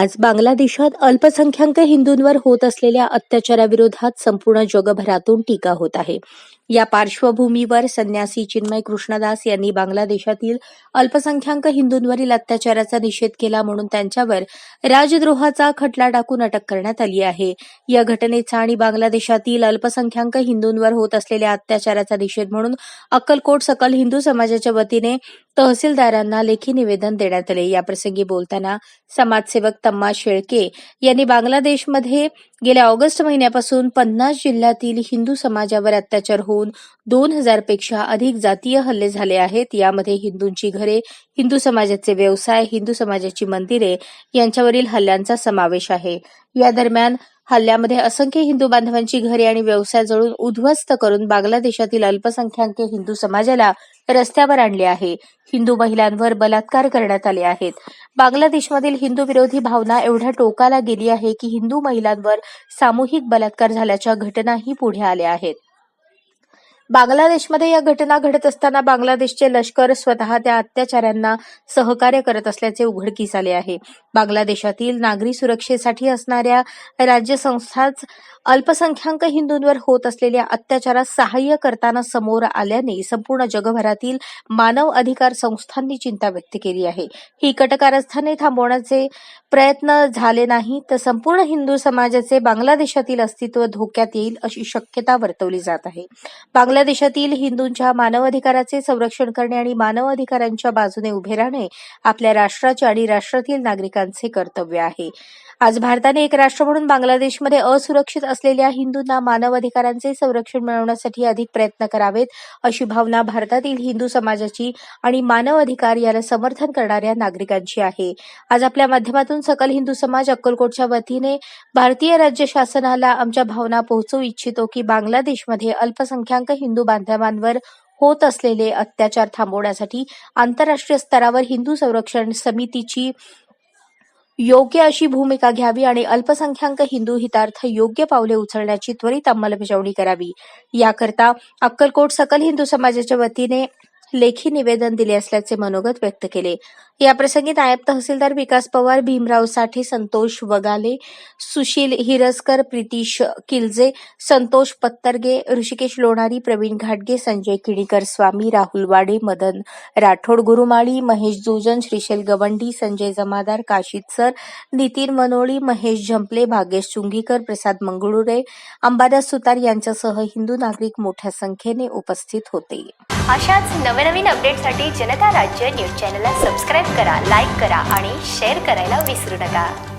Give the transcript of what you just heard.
आज बांगलादेशात अल्पसंख्याक हिंदूंवर होत असलेल्या अत्याचाराविरोधात संपूर्ण जगभरातून टीका होत आहे. या पार्श्वभूमीवर संन्यासी चिन्मय कृष्णदास यांनी बांगलादेशातील अल्पसंख्याक हिंदूंवरील अत्याचाराचा निषेध केला म्हणून त्यांच्यावर राजद्रोहाचा खटला टाकून अटक करण्यात आली आहे. या घटनेचा आणि बांगलादेशातील अल्पसंख्याक हिंदूंवर होत असलेल्या अत्याचाराचा निषेध म्हणून अक्कलकोट सकल हिंदू समाजाच्या वतीने तहसीलदारांना लेखी निवेदन देण्यात आले. याप्रसंगी बोलताना समाजसेवक तम्मा शेळके यांनी बांगलादेशमध्ये गेल्या ऑगस्ट महिन्यापासून 50 जिल्ह्यातील हिंदू समाजावर अत्याचार होऊन 2000 पेक्षा अधिक जातीय हल्ले झाले आहेत. यामध्ये हिंदूंची घरे, हिंदू समाजाचे व्यवसाय, हिंदू समाजाची मंदिरे यांच्यावरील हल्ल्यांचा समावेश आहे. या दरम्यान हल्ल्यामध्ये असंख्य हिंदू बांधवांची घरे आणि व्यवसाय जळून उद्ध्वस्त करून बांगलादेशातील अल्पसंख्याक हिंदू समाजाला रस्त्यावर आणले आहे. हिंदू महिलांवर बलात्कार करण्यात आले आहेत. बांगलादेशमधील हिंदू विरोधी भावना एवढ्या टोकाला गेली आहे की हिंदू महिलांवर सामूहिक बलात्कार झाल्याच्या घटनाही पुढे आल्या आहेत. बांगलादेशमध्ये या घटना घडत असताना बांगलादेशचे लष्कर स्वतः त्या अत्याचारांना सहकार्य करत असल्याचे उघडकीस आले आहे. बांगलादेशातील नागरी सुरक्षेसाठी असणाऱ्या राज्यसंस्थाच अल्पसंख्याक हिंदूंवर होत असलेल्या अत्याचारास सहाय्य करताना समोर आल्याने संपूर्ण जगभरातील मानव अधिकार संस्थांनी चिंता व्यक्त केली आहे. ही कटकारस्थाने थांबवण्याचे प्रयत्न झाले नाही तर संपूर्ण हिंदू समाजाचे बांगलादेशातील अस्तित्व धोक्यात येईल अशी शक्यता वर्तवली जात आहे. बांगलादेशातील हिंदूंच्या मानवाधिकाराचे संरक्षण करणे आणि मानव अधिकारांच्या बाजूने उभे राहणे आपल्या राष्ट्राचे आणि राष्ट्रातील नागरिकांचे कर्तव्य आहे. आज भारताने एक राष्ट्र म्हणून बांगलादेशमध्ये असुरक्षित असलेल्या हिंदूंना मानव अधिकारांचे संरक्षण मिळवण्यासाठी अधिक प्रयत्न करावेत अशी भावना भारतातील हिंदू समाजाची आणि मानव अधिकार याला समर्थन करणाऱ्या नागरिकांची आहे. आज आपल्या माध्यमातून सकल हिंदू समाज अक्कलकोटच्या वतीने भारतीय राज्य शासनाला आमच्या भावना पोहोचवू इच्छितो की बांगलादेशमध्ये अल्पसंख्याक हिंदू बांधवांवर होत असलेले अत्याचार थांबवण्यासाठी आंतरराष्ट्रीय स्तरावर हिंदू संरक्षण समितीची योग्य अशी भूमिका घ्यावी आणि अल्पसंख्याक हिंदू हितार्थ योग्य पावले उचलण्याची त्वरित अंमलबजावणी करावी. याकरता अक्कलकोट सकल हिंदू समाजाच्या वतीने लेखी निवेदन दिले असल्याचे मनोगत व्यक्त केले. याप्रसंगी नायब तहसीलदार विकास पवार, भीमराव साठे, संतोष वगाले, सुशील हिरसकर, प्रितीश किल्जे, संतोष पत्तरगे, ऋषिकेश लोणारी, प्रवीण घाटगे, संजय किणीकर स्वामी, राहुल वाडे, मदन राठोड गुरुमाळी, महेश जोजन, श्रीशैल गवंडी, संजय जमादार, काशीद सर, नितीन मनोळी, महेश झंपले, भाग्येश चुंगीकर, प्रसाद मंगळुरे, अंबादास सुतार यांच्यासह हिंदू नागरिक मोठ्या संख्येने उपस्थित होते. अशाच नवनवीन अपडेटसाठी जनता राज्य न्यूज चॅनलला सबस्क्राईब करा, लाईक करा आणि शेअर करायला विसरू नका.